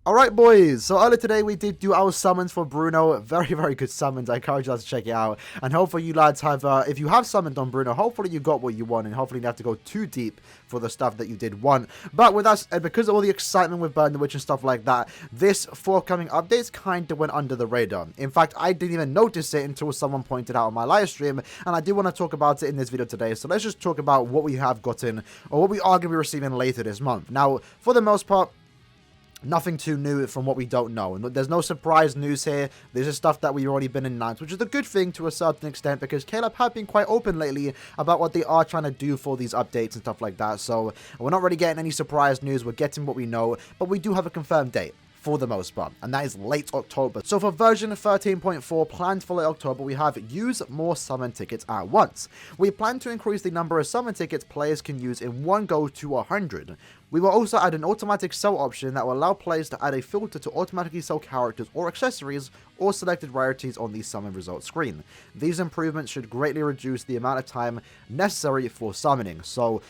Alright boys, so earlier today we did do our summons for Bruno. Very, very good summons. I encourage you guys to check it out. And hopefully you lads have, if you have summoned on Bruno, hopefully you got what you want. And hopefully you don't have to go too deep for the stuff that you did want. But with us, and because of all the excitement with Burn the Witch and stuff like that, this forthcoming updates kind of went under the radar. In fact, I didn't even notice it until someone pointed out on my live stream. And I do want to talk about it in this video today. So let's just talk about what we have gotten, or what we are going to be receiving later this month. Now, for the most part, nothing too new from what we don't know. And there's no surprise news here. This is stuff that we've already been announced, which is a good thing to a certain extent because Caleb have been quite open lately about what they are trying to do for these updates and stuff like that. So we're not really getting any surprise news. We're getting what we know, but we do have a confirmed date for the most part, and that is late October. So for version 13.4, planned for late October, we have use more summon tickets at once. We plan to increase the number of summon tickets players can use in one go to 100. We will also add an automatic sell option that will allow players to add a filter to automatically sell characters or accessories or selected rarities on the summon results screen. These improvements should greatly reduce the amount of time necessary for summoning. So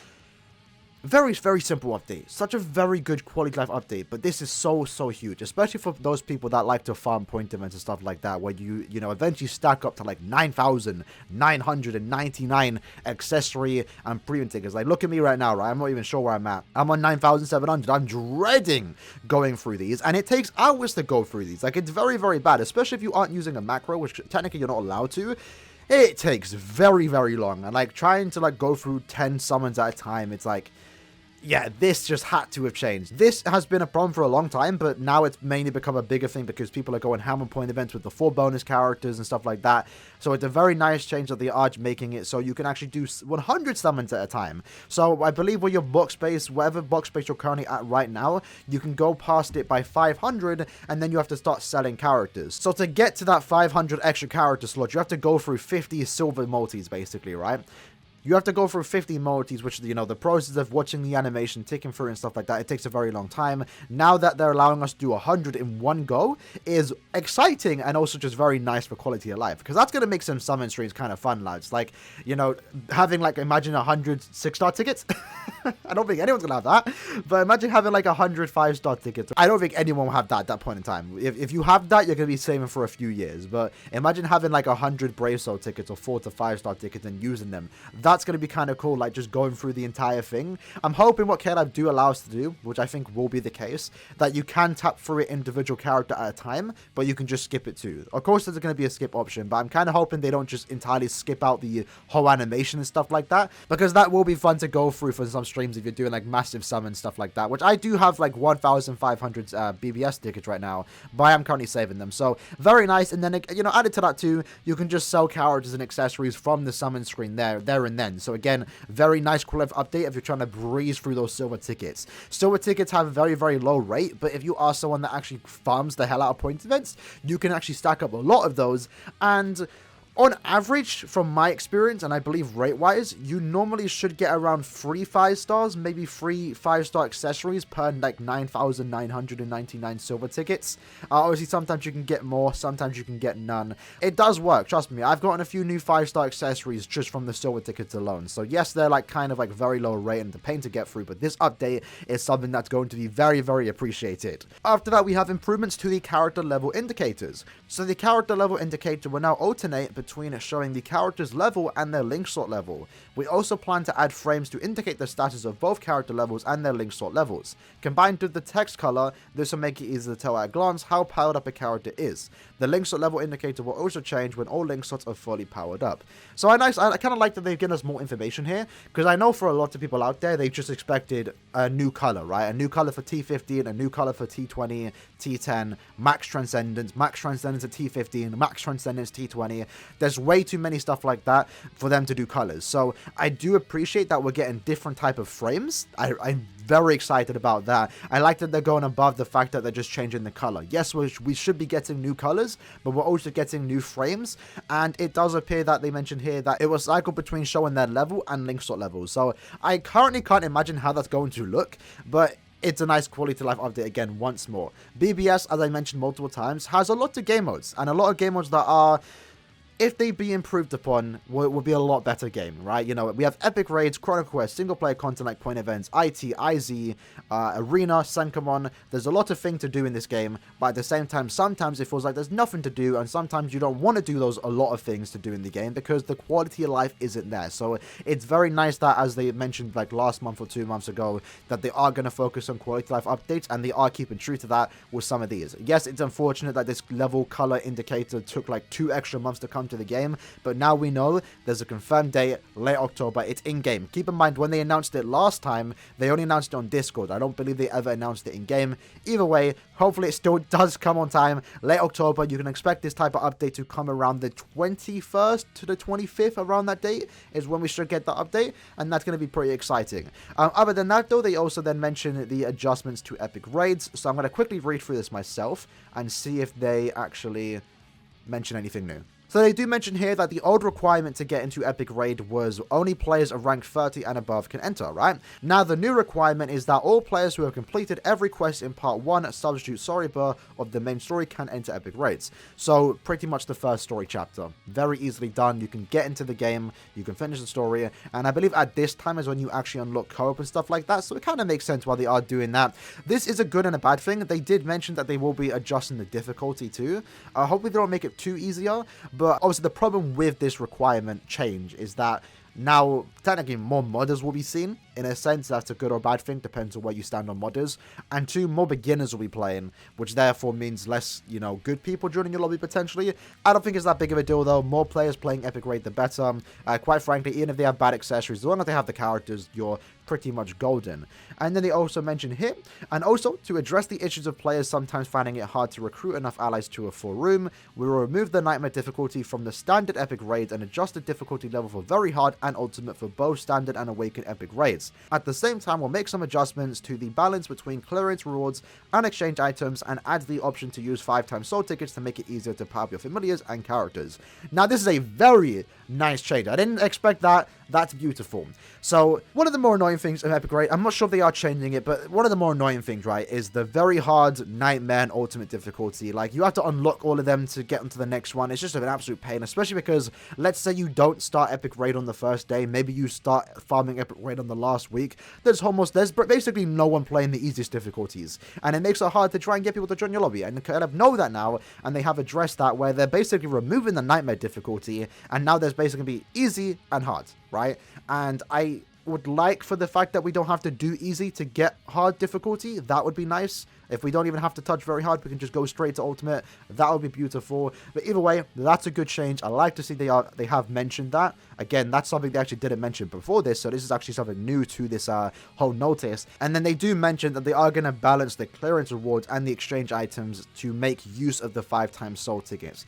very, very simple update. Such a very good quality life update, but this is so huge, especially for those people that like to farm point events and stuff like that, where you eventually stack up to like 9,999 accessory and premium tickets. Like, look at me right now, right? I'm not even sure where I'm at. I'm on 9,700. I'm dreading going through these, and it takes hours to go through these. Like, it's very, very bad, especially if you aren't using a macro, which technically you're not allowed to. It takes very, very long, and like trying to like go through 10 summons at a time, it's like, yeah, this just had to have changed. This has been a problem for a long time, but now it's mainly become a bigger thing because people are going hammer point events with the 4 bonus characters and stuff like that. So it's a very nice change that they are making it so you can actually do 100 summons at a time. So I believe with your box space, whatever box space you're currently at right now, you can go past it by 500 and then you have to start selling characters. So to get to that 500 extra character slot, you have to go through 50 silver multis basically, right? You have to go through 50 multis, which, the process of watching the animation, ticking through and stuff like that, it takes a very long time. Now that they're allowing us to do 100 in one go is exciting and also just very nice for quality of life. Because that's going to make some summon streams kind of fun, lads. Like, having, like, imagine 100 6-star tickets. I don't think anyone's going to have that. But imagine having, like, 100 5-star tickets. I don't think anyone will have that at that point in time. If you have that, you're going to be saving for a few years. But imagine having, like, 100 Brave Soul tickets or 4 to 5-star tickets and using them. That's going to be kind of cool, like just going through the entire thing. I'm hoping what KLab do allow us to do, which I think will be the case, that you can tap through it individual character at a time, but you can just skip it too. Of course, there's going to be a skip option, but I'm kind of hoping they don't just entirely skip out the whole animation and stuff like that, because that will be fun to go through for some streams if you're doing like massive summons, stuff like that, which I do have like 1,500 BBS tickets right now, but I am currently saving them. So very nice. And then, added to that too, you can just sell characters and accessories from the summon screen there and then. So again, very nice quality update if you're trying to breeze through those silver tickets. Silver tickets have a very, very low rate, but if you are someone that actually farms the hell out of point events, you can actually stack up a lot of those. And on average, from my experience, and I believe rate-wise, you normally should get around 3 5-stars, maybe 3 5-star accessories per, like, 9,999 silver tickets. Obviously, sometimes you can get more, sometimes you can get none. It does work, trust me. I've gotten a few new 5-star accessories just from the silver tickets alone. So, yes, they're, like, kind of, like, very low rate and the pain to get through, but this update is something that's going to be very, very appreciated. After that, we have improvements to the character level indicators. So, the character level indicator will now alternate between showing the character's level and their link slot level. We also plan to add frames to indicate the status of both character levels and their link slot levels. Combined with the text color, this will make it easy to tell at a glance how powered up a character is. The link slot level indicator will also change when all link slots are fully powered up. So I kind of like that they've given us more information here, because I know for a lot of people out there, they just expected a new color, right? A new color for T15, a new color for T20, T10, Max Transcendence at T15, Max Transcendence T20. There's way too many stuff like that for them to do colors. So I do appreciate that we're getting different type of frames. I'm very excited about that. I like that they're going above the fact that they're just changing the color. Yes, we should be getting new colors, but we're also getting new frames. And it does appear that they mentioned here that it will cycle between showing their level and link slot levels. So I currently can't imagine how that's going to look, but it's a nice quality of life update again once more. BBS, as I mentioned multiple times, has a lot of game modes, and a lot of game modes that are if they be improved upon, would be a lot better game, right? You know, we have epic raids, Chronicle Quest, single player content like point events, IT, IZ, Arena, Sankamon. There's a lot of things to do in this game, but at the same time, sometimes it feels like there's nothing to do, and sometimes you don't want to do a lot of things to do in the game because the quality of life isn't there. So it's very nice that, as they mentioned like last month or 2 months ago, that they are going to focus on quality of life updates, and they are keeping true to that with some of these. Yes, it's unfortunate that this level color indicator took like 2 extra months to come to the game, but now we know there's a confirmed date, late October. It's in game. Keep in mind, when they announced it last time, they only announced it on Discord. I don't believe they ever announced it in game. Either way, hopefully it still does come on time. Late October, you can expect this type of update to come around the 21st to the 25th. Around that date is when we should get the update, and that's going to be pretty exciting. Other than that though, they also then mention the adjustments to epic raids, so I'm going to quickly read through this myself and see if they actually mention anything new. So they do mention here that the old requirement to get into Epic Raid was only players of rank 30 and above can enter, right? Now the new requirement is that all players who have completed every quest in part 1 Substitute Storybar of the main story can enter Epic Raids. So pretty much the first story chapter. Very easily done. You can get into the game, you can finish the story, and I believe at this time is when you actually unlock co-op and stuff like that, so it kind of makes sense why they are doing that. This is a good and a bad thing. They did mention that they will be adjusting the difficulty too. Hopefully they don't make it too easier, but obviously the problem with this requirement change is that now technically more modders will be seen. In a sense, that's a good or bad thing, depends on where you stand on modders. And 2, more beginners will be playing, which therefore means less, you know, good people joining your lobby potentially. I don't think it's that big of a deal though. More players playing Epic Raid, the better. Quite frankly, even if they have bad accessories, as long as they have the characters, you're pretty much golden. And then they also mention here, and also to address the issues of players sometimes finding it hard to recruit enough allies to a full room, we will remove the nightmare difficulty from the standard epic raids and adjust the difficulty level for very hard and ultimate for both standard and awakened epic raids. At the same time, we'll make some adjustments to the balance between clearance rewards and exchange items, and add the option to use 5x soul tickets to make it easier to power up your familiars and characters. Now this is a very nice change. I didn't expect that. That's beautiful. So one of the more annoying things of Epic Raid, I'm not sure if they are changing it, but one of the more annoying things, right, is the very hard nightmare and ultimate difficulty. Like, you have to unlock all of them to get onto the next one. It's just an absolute pain, especially because let's say you don't start Epic Raid on the first day. Maybe you start farming Epic Raid on the last week. There's basically no one playing the easiest difficulties, and it makes it hard to try and get people to join your lobby. And kind of know that now, and they have addressed that where they're basically removing the nightmare difficulty, and now there's basically going to be easy and hard, right? And I would like for the fact that we don't have to do easy to get hard difficulty. That would be nice. If we don't even have to touch very hard, we can just go straight to ultimate. That would be beautiful. But either way, that's a good change. I like to see they have mentioned that. Again, that's something they actually didn't mention before this, so this is actually something new to this whole notice. And then they do mention that they are going to balance the clearance rewards and the exchange items to make use of the 5x soul tickets,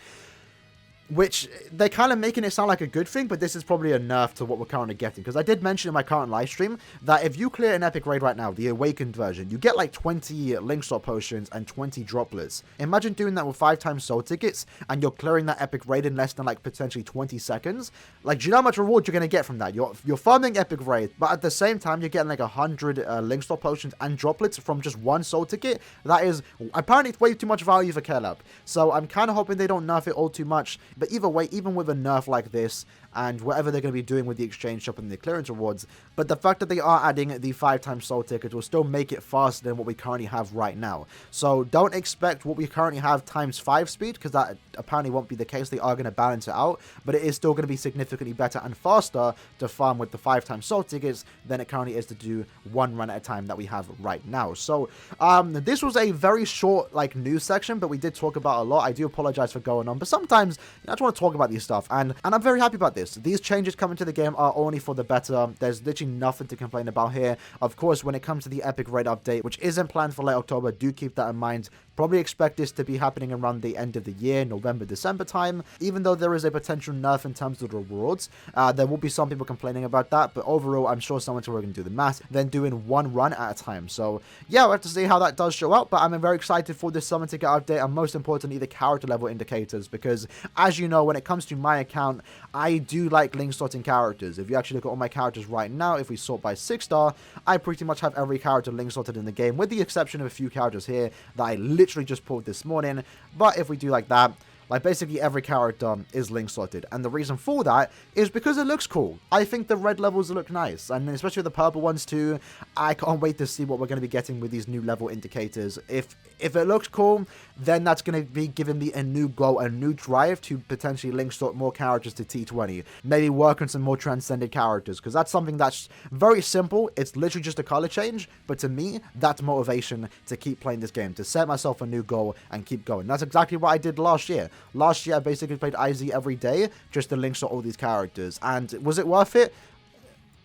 which they're kind of making it sound like a good thing, but this is probably a nerf to what we're currently getting. Because I did mention in my current live stream that if you clear an epic raid right now, the awakened version, you get like 20 link slot potions and 20 droplets. Imagine doing that with 5x soul tickets, and you're clearing that epic raid in less than like potentially 20 seconds. Like, do you know how much reward you're going to get from that? You're farming epic raid, but at the same time, you're getting like 100 link slot potions and droplets from just one soul ticket. That is apparently way too much value for Caleb. So I'm kind of hoping they don't nerf it all too much. But either way, even with a nerf like this, and whatever they're going to be doing with the exchange shop and the clearance rewards, but the fact that they are adding the 5x soul tickets will still make it faster than what we currently have right now. So don't expect what we currently have times 5 speed, because that apparently won't be the case. They are going to balance it out, but it is still going to be significantly better and faster to farm with the 5x soul tickets than it currently is to do one run at a time that we have right now. So this was a very short like news section, but we did talk about a lot. I do apologize for going on, but sometimes I just want to talk about these stuff, and I'm very happy about this. These changes coming to the game are only for the better. There's literally nothing to complain about here. Of course, when it comes to the Epic Raid update, which isn't planned for late October, do keep that in mind. Probably expect this to be happening around the end of the year, November, December time. Even though there is a potential nerf in terms of the rewards, there will be some people complaining about that. But overall, I'm sure someone's going to do the math, then doing one run at a time. So yeah, we'll have to see how that does show up. But I'm very excited for this Summon Ticket update, and most importantly, the character level indicators. Because as you know, when it comes to my account, I do like link sorting characters. If you actually look at all my characters right now, if we sort by 6-star, I pretty much have every character link sorted in the game, with the exception of a few characters here that I literally just pulled this morning. But if we do like that, Like, basically every character is link slotted, and the reason for that is because it looks cool. I think the red levels look nice, and especially the purple ones too. I can't wait to see what we're going to be getting with these new level indicators. If it looks cool, then that's going to be giving me a new goal, a new drive to potentially link slot more characters to T20. Maybe work on some more transcended characters, because that's something that's very simple. It's literally just a color change, but to me, that's motivation to keep playing this game, to set myself a new goal and keep going. That's exactly what I did last year. Last year, I basically played IZ every day just to link slot all these characters. And was it worth it?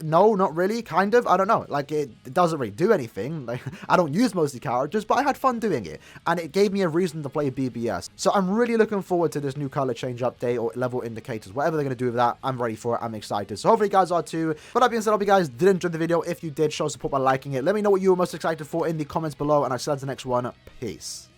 No, not really, kind of, I don't know, like, it doesn't really do anything, like, I don't use most of the characters, but I had fun doing it, and it gave me a reason to play BBS, so I'm really looking forward to this new color change update, or level indicators, whatever they're going to do with that. I'm ready for it, I'm excited, so hopefully you guys are too. But that being said, I hope you guys did enjoy the video. If you did, show support by liking it, let me know what you were most excited for in the comments below, and I'll see you in the next one. Peace.